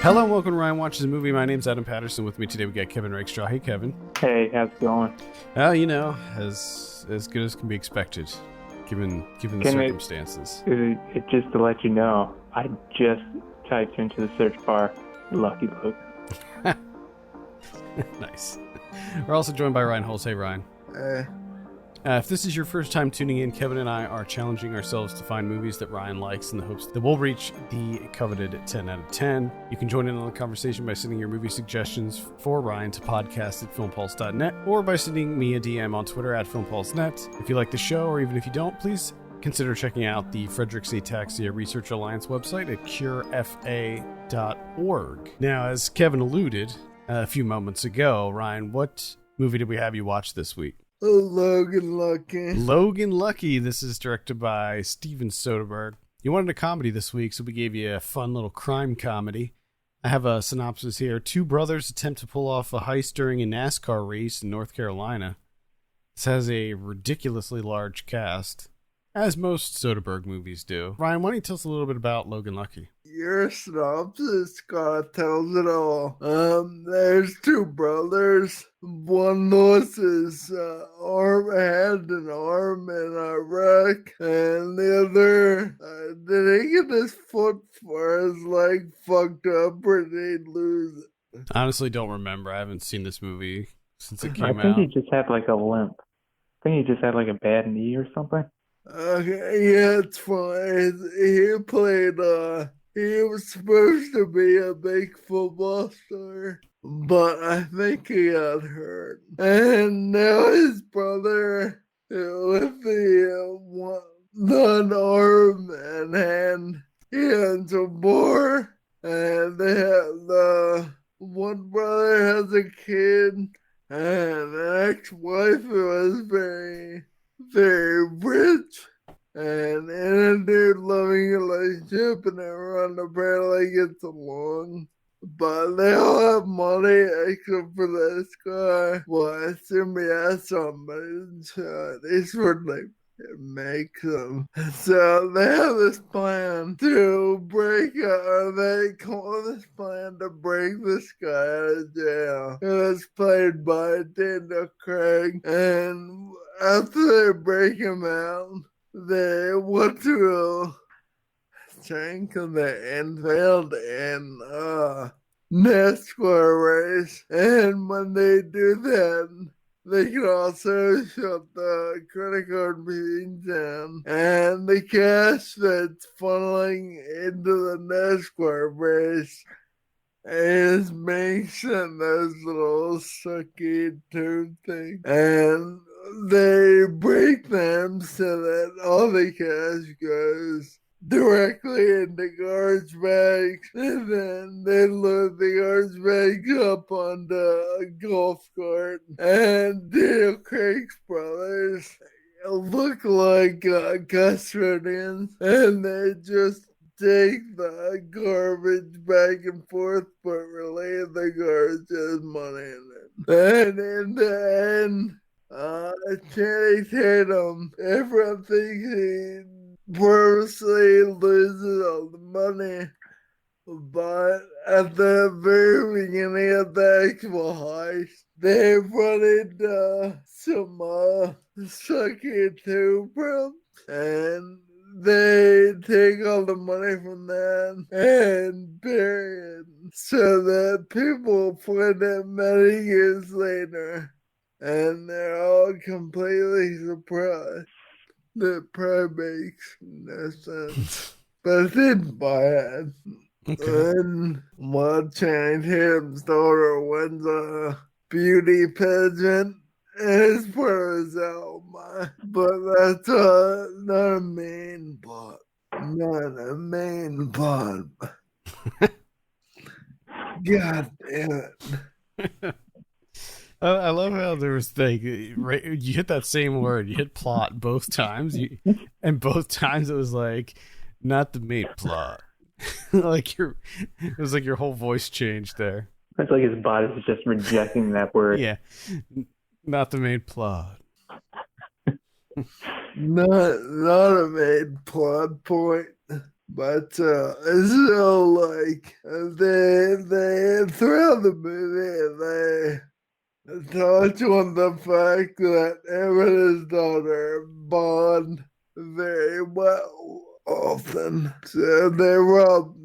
Hello and welcome to Ryan Watches a Movie. My name's Adam Patterson. With me today we got Kevin Rakestraw. Hey, Kevin. Hey, how's it going? As good as can be expected, given the circumstances. It just to let you know, I just typed into the search bar Lucky Logan. Nice. We're also joined by Ryan Holtz. Hey, Ryan. If this is your first time tuning in, Kevin and I are challenging ourselves to find movies that Ryan likes in the hopes that we'll reach the coveted 10 out of 10. You can join in on the conversation by sending your movie suggestions for Ryan to podcast@filmpulse.net or by sending me a DM on Twitter @filmpulsenet. If you like the show, or even if you don't, please consider checking out the Frederick's Ataxia Research Alliance website at curefa.org. Now, as Kevin alluded a few moments ago, Ryan, what movie did we have you watch this week? Logan Lucky. Logan Lucky. This is directed by Steven Soderbergh. You wanted a comedy this week, so we gave you a fun little crime comedy. I have a synopsis here. Two brothers attempt to pull off a heist during a NASCAR race in North Carolina. This has a ridiculously large cast, as most Soderbergh movies do. Ryan, why don't you tell us a little bit about Logan Lucky? Your synopsis tells it all. There's two brothers. One lost his arm, had an arm in Iraq, and the other did he get his foot for his leg fucked up, or did he lose it? Honestly, don't remember. I haven't seen this movie since it came out. I think he just had like a limp. I think he just had like a bad knee or something. Okay, yeah, it's fine. He played, he was supposed to be a big football star, but I think he got hurt. And now his brother, with the non-arm and hand, he has a more, and they have one brother has a kid, and an ex-wife who is very rich and in a dude loving relationship, and everyone apparently gets along, but they all have money except for this guy. Well, I assume he has somebody, so this would like make them. So they have this plan to break they call this plan to break this guy out of jail. It was played by Daniel Craig, and after they break him out, they went to tank they unveiled in NASCAR race, and when they do that, they can also shut the credit card machine down, and the cash that's funneling into the NASCAR race is being sent those little sucky tube things, and they break them so that all the cash goes directly into garbage bags, and then they load the garbage bags up onto a golf cart. And Daniel Craig's brothers look like custodians, and they just take the garbage back and forth, but really the garbage has money in it. And in the end, Channing Tatum, everyone thinks he purposely loses all the money, but at the very beginning of the actual heist, they run into some sucky tube pumps, and they take all the money from that and bury it so that people find it many years later, and they're all completely surprised. That probably makes no sense, but it didn't buy it. Okay. And while Channing Tatum's daughter wins a beauty pageant, and his brother's out, but that's not a main plot. Not a main plot. God damn it. I love how there was you hit that same word. You hit plot both times, and both times it was like not the main plot. It was like your whole voice changed there. It's like his body's just rejecting that word. Yeah, not the main plot. Not a main plot point. But so like they throughout the movie they touch on the fact that him and his daughter bond very well often. So they were all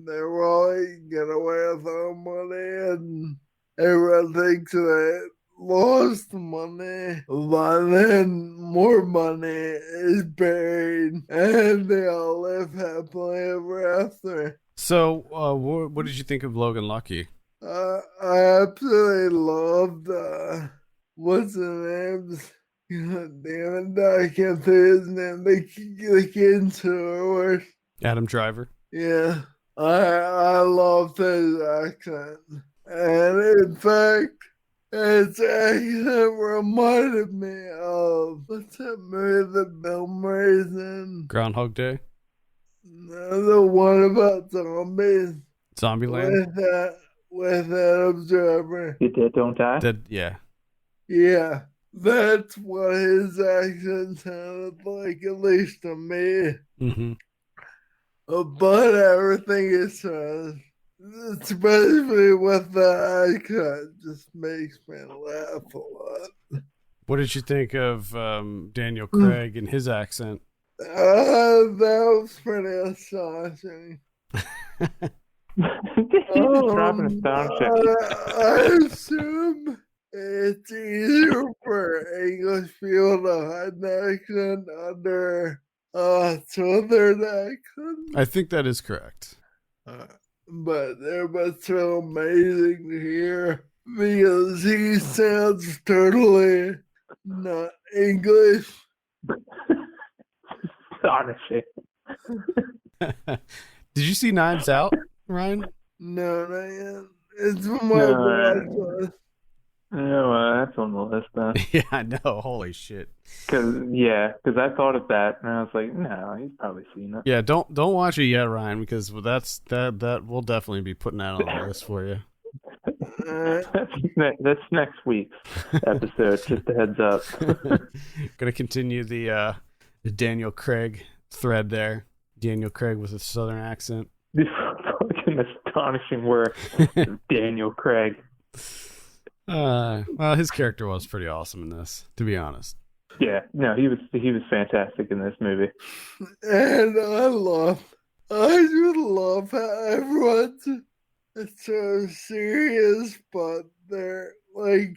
get away with their money, and everyone thinks they lost money, but then more money is buried, and they all live happily ever after. So, what did you think of Logan Lucky? I absolutely loved what's his name? God damn it, I can't say his name. The kid tour. Adam Driver. Yeah, I loved his accent, and in fact, his accent reminded me of what's that movie that Bill Murray's in? Groundhog Day. No, the one about zombies. Zombieland. With Adam Driver. You Dead Don't Die? Yeah. Yeah, that's what his accent sounded like, at least to me. Mm-hmm. But everything he says, especially with the accent, just makes me laugh a lot. What did you think of Daniel Craig and his accent? That was pretty astonishing. Dropping a sound check. I assume it's easier for English people to hide an accent under Southern accent. I think that is correct. But it was so amazing to hear because he sounds totally not English. Astonishing. Did you see Knives Out, Ryan? No, not yet. It's my watch list. No, that's on the list then. Yeah, I know. Holy shit. Because I thought of that and I was like, no, he's probably seen it. Yeah, don't watch it yet, Ryan, because that we'll definitely be putting that on the list for you. That's next week's episode. Just a heads up. Gonna continue the Daniel Craig thread there. Daniel Craig with a southern accent. This fucking astonishing work, Daniel Craig. Well, his character was pretty awesome in this, to be honest. Yeah, no, he was fantastic in this movie. And I just love how everyone's so serious, but they're like,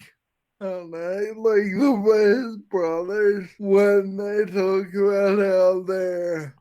I don't know, like the Wayans brothers when they talk about how they're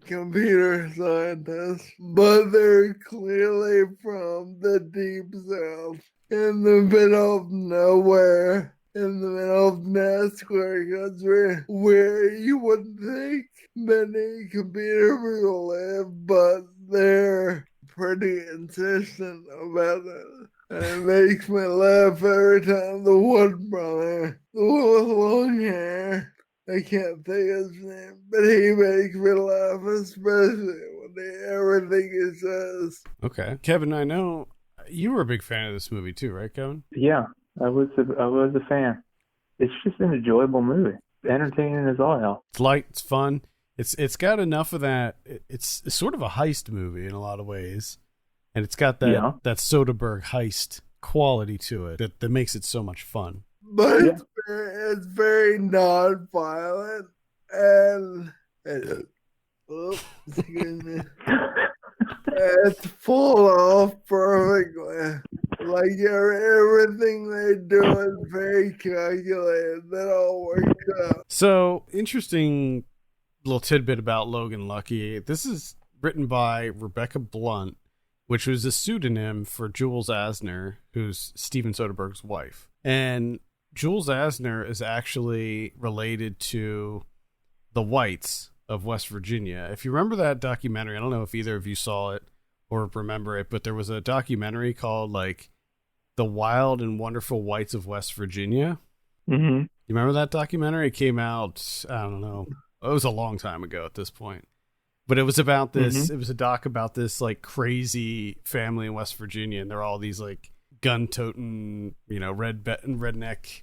computer scientists, but they're clearly from the deep south, in the middle of nowhere, in the middle of NASCAR country, where you wouldn't think many computer people live, but they're pretty insistent about it. And it makes me laugh every time. The one brother, the one with long hair, I can't think of his name, but he makes me laugh, especially when everything he says. Okay. Kevin, I know you were a big fan of this movie too, right, Kevin? Yeah, I was a fan. It's just an enjoyable movie. Entertaining as all hell. It's light, it's fun. It's got enough of that. It's sort of a heist movie in a lot of ways. And it's got that Soderbergh heist quality to it that makes it so much fun. But it's very non-violent, and excuse me, it's pulled off perfectly. Like everything they do is very calculated. That all works out. So, interesting little tidbit about Logan Lucky. This is written by Rebecca Blunt, which was a pseudonym for Jules Asner, who's Steven Soderbergh's wife. And Jules Asner is actually related to the Whites of West Virginia. If you remember that documentary, I don't know if either of you saw it or remember it, but there was a documentary called like The Wild and Wonderful Whites of West Virginia. Mm-hmm. You remember that documentary? It came out, I don't know, it was a long time ago at this point. But it was about this, It was a doc about this like crazy family in West Virginia, and they're all these like gun-toting, redneck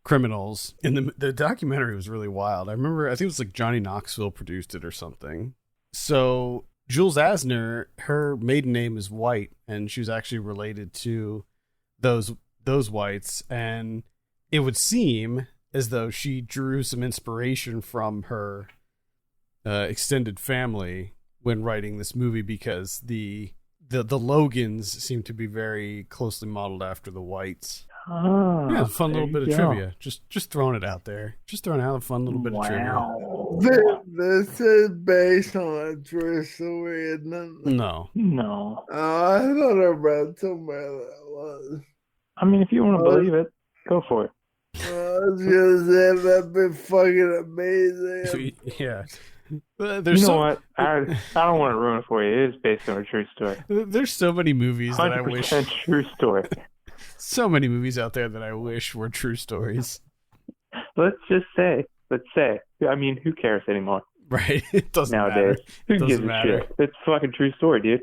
criminals. And the documentary was really wild. I think it was like Johnny Knoxville produced it or something. So Jules Asner, her maiden name is White, and she was actually related to those whites, and it would seem as though she drew some inspiration from her extended family when writing this movie, because the Logans seem to be very closely modeled after the whites. Oh, Yeah, fun little bit of trivia. Just throwing it out there. Just throwing out a fun little bit of trivia. This is based on a true story, isn't it? No. I thought I read somewhere that was. I mean, if you want to believe it, go for it. I was gonna say that'd be fucking amazing. Yeah. What? I don't want to ruin it for you. It is based on a true story. There's so many movies that I wish. 100% true story. So many movies out there that I wish were true stories. Let's say. I mean, who cares anymore? Right. It doesn't nowadays. matter. Who gives a shit? It's a fucking true story, dude.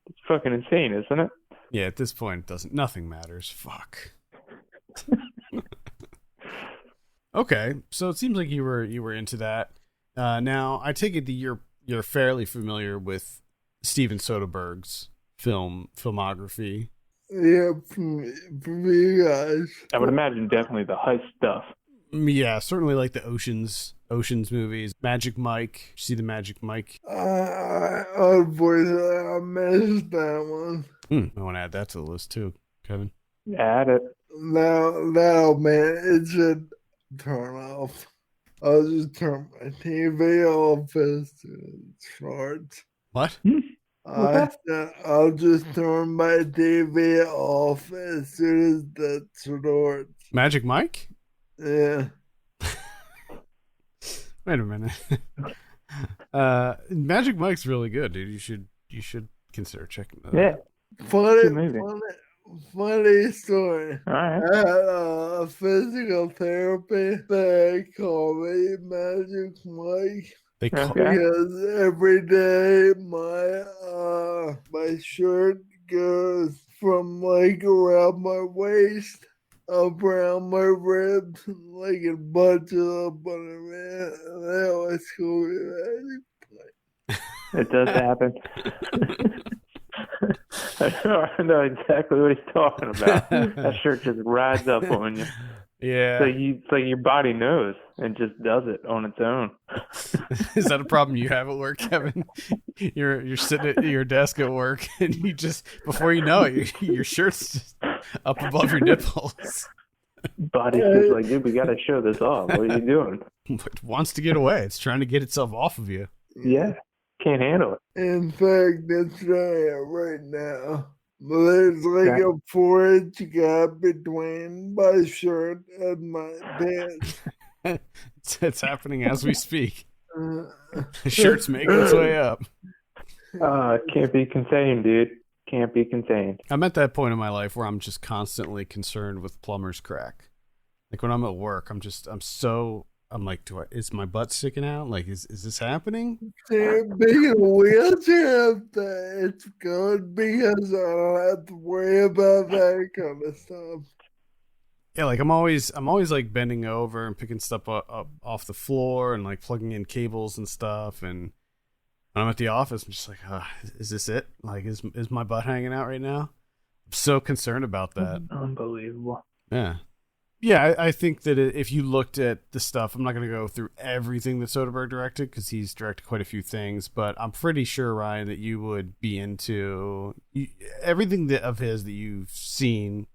It's fucking insane, isn't it? Yeah, at this point, nothing matters. Fuck. Okay, so it seems like you were into that. Now, I take it that you're fairly familiar with Steven Soderbergh's filmography. Yeah, from you guys. I would imagine definitely the heist stuff. Yeah, certainly like the Oceans movies. Magic Mike. You see the Magic Mike? Unfortunately, I missed that one. I want to add that to the list too, Kevin. Add it. Now, man, it should turn off. I'll just turn my TV off as it starts. What? I'll just turn my TV off as soon as that starts. Magic Mike? Yeah. Wait a minute. Magic Mike's really good, dude. You should consider checking that out. Funny story. All right. I had physical therapy. They call me Magic Mike. Because every day my shirt goes from like around my waist up around my ribs, like it bunches up on me. They always call me Magic Mike. It does happen. I know exactly what he's talking about. That shirt just rides up on you. Yeah. It's like your body knows and just does it on its own. Is that a problem you have at work, Kevin? You're sitting at your desk at work, and you just, before you know it, your shirt's just up above your nipples. Body's just like, dude, we got to show this off. What are you doing? It wants to get away. It's trying to get itself off of you. Yeah. Can't handle it. In fact, that's right now. There's like a 4-inch gap between my shirt and my pants. It's happening as we speak. The shirt's making its way up. It can't be contained, dude. Can't be contained. I'm at that point in my life where I'm just constantly concerned with plumber's crack. Like when I'm at work, I'm like, is my butt sticking out? Like, is this happening? Being in a wheelchair, it's good because I don't have to worry about that kind of stuff. Yeah, like I'm always like bending over and picking stuff up off the floor and like plugging in cables and stuff. And when I'm at the office, I'm just like, is this it? Like, is my butt hanging out right now? I'm so concerned about that. Unbelievable. Yeah. Yeah, I think that if you looked at the stuff, I'm not going to go through everything that Soderbergh directed because he's directed quite a few things, but I'm pretty sure, Ryan, that you would be into everything of his that you've seen,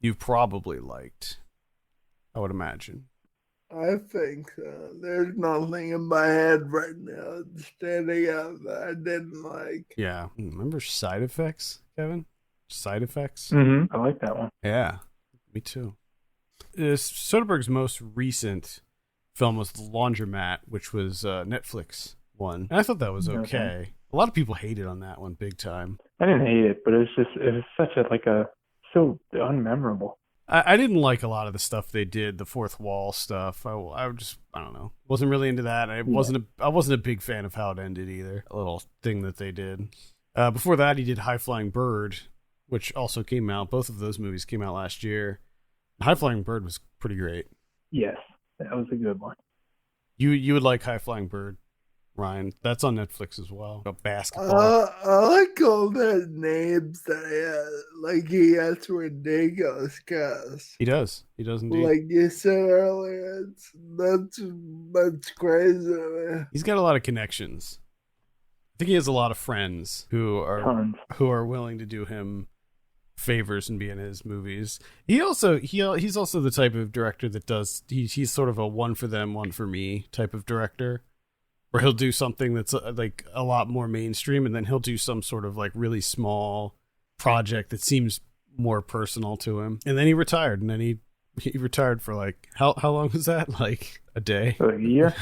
you've probably liked, I would imagine. I think so. There's nothing in my head right now standing out that I didn't like. Yeah. Remember Side Effects, Kevin? Side Effects? Mm-hmm. I like that one. Yeah, me too. Soderbergh's most recent film was The Laundromat, which was Netflix one. And I thought that was okay. A lot of people hated on that one big time. I didn't hate it, but it was such so unmemorable. I didn't like a lot of the stuff they did, the fourth wall stuff. I don't know. Wasn't really into that. I wasn't a big fan of how it ended either. A little thing that they did. Before that, he did High Flying Bird, which also came out. Both of those movies came out last year. High Flying Bird was pretty great. Yes, that was a good one. You would like High Flying Bird? Ryan. That's on Netflix as well. About basketball. I like all the names that he has. Like, he has ridiculous cast. He does indeed. Like you said earlier, that's crazy to me. He's got a lot of connections. I think he has a lot of friends who are willing to do him favors and be in his movies. He's also the type of director that he's sort of a one for them, one for me type of director, where he'll do something that's like a lot more mainstream, and then he'll do some sort of like really small project that seems more personal to him. And then he retired, and then he retired for like how long was that? Like a day? A year?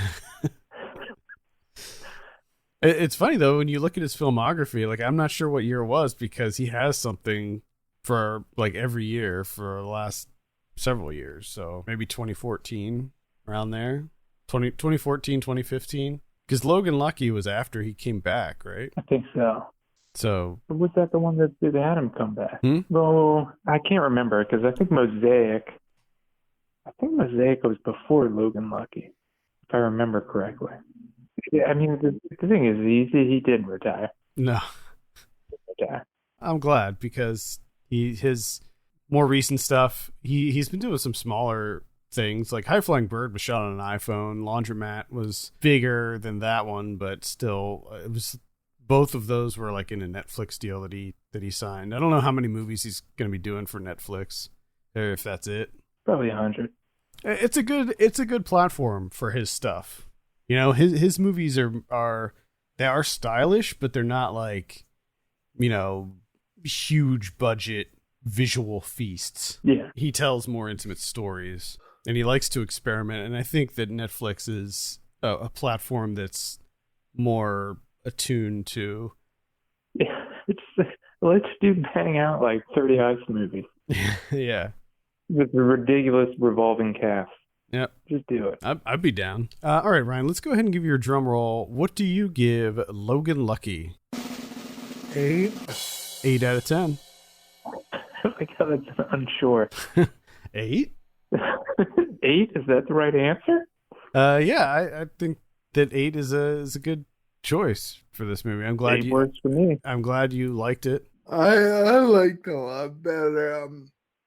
It's funny though when you look at his filmography. Like, I'm not sure what year it was, because he has something for like every year for the last several years. So maybe 2014, around there. 2014, 2015. Because Logan Lucky was after he came back, right? I think so. So was that the one that they had him come back? Hmm? Well, I can't remember, because I think Mosaic was before Logan Lucky, if I remember correctly. Yeah, I mean, the thing is, he didn't retire. No. Retire. I'm glad, because his more recent stuff, he's been doing some smaller things. Like High Flying Bird was shot on an iPhone. Laundromat was bigger than that one, but still, it was. Both of those were like in a Netflix deal that he signed. I don't know how many movies he's going to be doing for Netflix, or if that's it. Probably 100. It's a good platform for his stuff. You know, his movies are stylish, but they're not like, you know, huge budget visual feasts. Yeah. He tells more intimate stories, and he likes to experiment. And I think that Netflix is a platform that's more attuned to. Yeah, let's bang out like 30 Ice movies. Yeah. With a ridiculous revolving cast. Yep. Just do it. I'd be down. All right, Ryan, let's go ahead and give you your drum roll. What do you give Logan Lucky? 8. 8 out of 10. Like how that's unsure. 8? 8? Is that the right answer? Yeah, I think that 8 is a good choice for this movie. I'm glad 8 works for me. I'm glad you liked it. I liked it a lot better.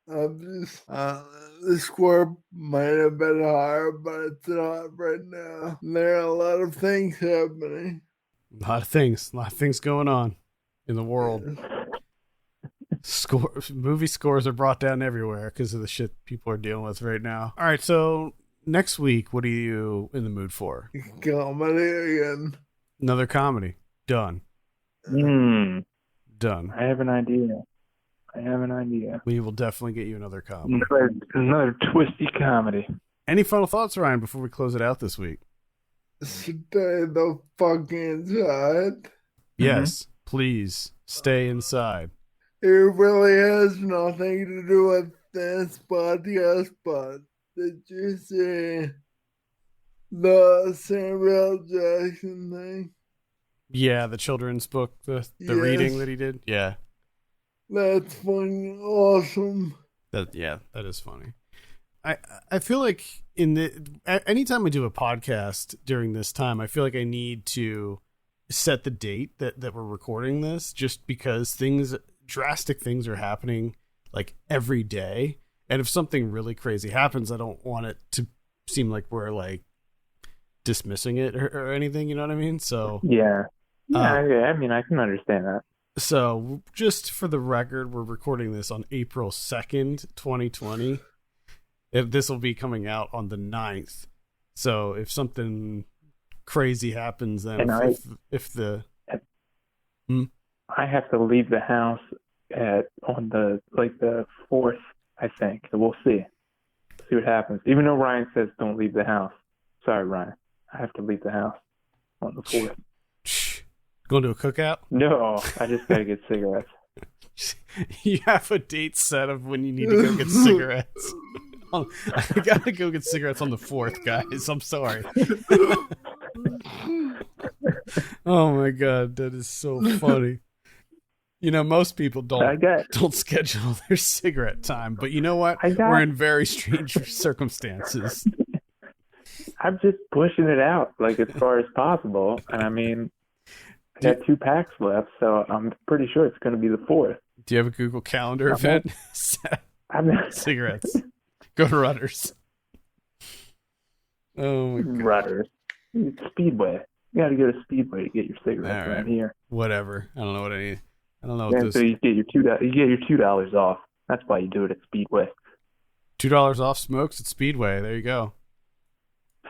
The score might have been hard, but it's not right now. There are a lot of things happening. A lot of things going on in the world. Movie scores are brought down everywhere because of the shit people are dealing with right now. All right, so next week, what are you in the mood for? Comedy again. Another comedy. Done. Done. I have an idea. We will definitely get you another comedy. Another twisty comedy. Any final thoughts, Ryan, before we close it out this week? Stay the fuck inside. Yes, please stay inside. It really has nothing to do with this podcast, but did you see the Samuel Jackson thing? Yeah, the children's book, the Yes. reading that he did. Yeah. That's fucking awesome. That is funny. I feel like anytime I do a podcast during this time, I feel like I need to set the date that we're recording this, just because drastic things are happening like every day. And if something really crazy happens, I don't want it to seem like we're like dismissing it or anything, you know what I mean? So yeah, I mean, I can understand that. So just for the record, we're recording this on April 2nd, 2020. This will be coming out on the 9th. So if something crazy happens, then I have to leave the house on the 4th, I think. So we'll see what happens. Even though Ryan says don't leave the house. Sorry, Ryan. I have to leave the house on the 4th. Going to a cookout? No, I just gotta get cigarettes. You have a date set of when you need to go get cigarettes. I gotta go get cigarettes on the 4th, guys. I'm sorry. Oh my god, that is so funny. You know, most people don't schedule their cigarette time, but you know what? We're in very strange circumstances. I'm just pushing it out like as far as possible. And I mean, I got 2 packs left, so I'm pretty sure it's going to be the 4th. Do you have a Google Calendar event? Cigarettes. Go to Rudders. Oh my God. Rudders. Speedway. You got to go to Speedway to get your cigarettes around here. Whatever. I don't know what I need. I don't know Yeah, what this. so you get your $2 off. That's why you do it at Speedway. $2 off smokes at Speedway. There you go.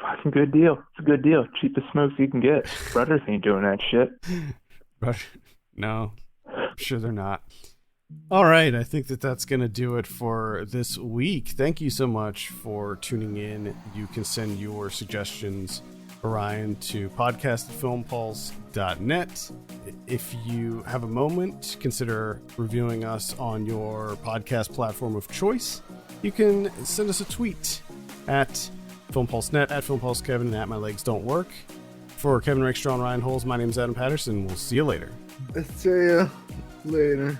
Fucking good deal. It's a good deal. Cheapest smokes you can get. Brothers ain't doing that shit. No, I'm sure they're not. All right, I think that's going to do it for this week. Thank you so much for tuning in. You can send your suggestions, Ryan, to podcast@filmpulse.net. If you have a moment, consider reviewing us on your podcast platform of choice. You can send us a tweet at FilmPulseNet, at FilmPulseKevin, and at My Legs Don't Work. For Kevin Rakestraw and Ryan Holes, my name is Adam Patterson. We'll see you later. See ya later.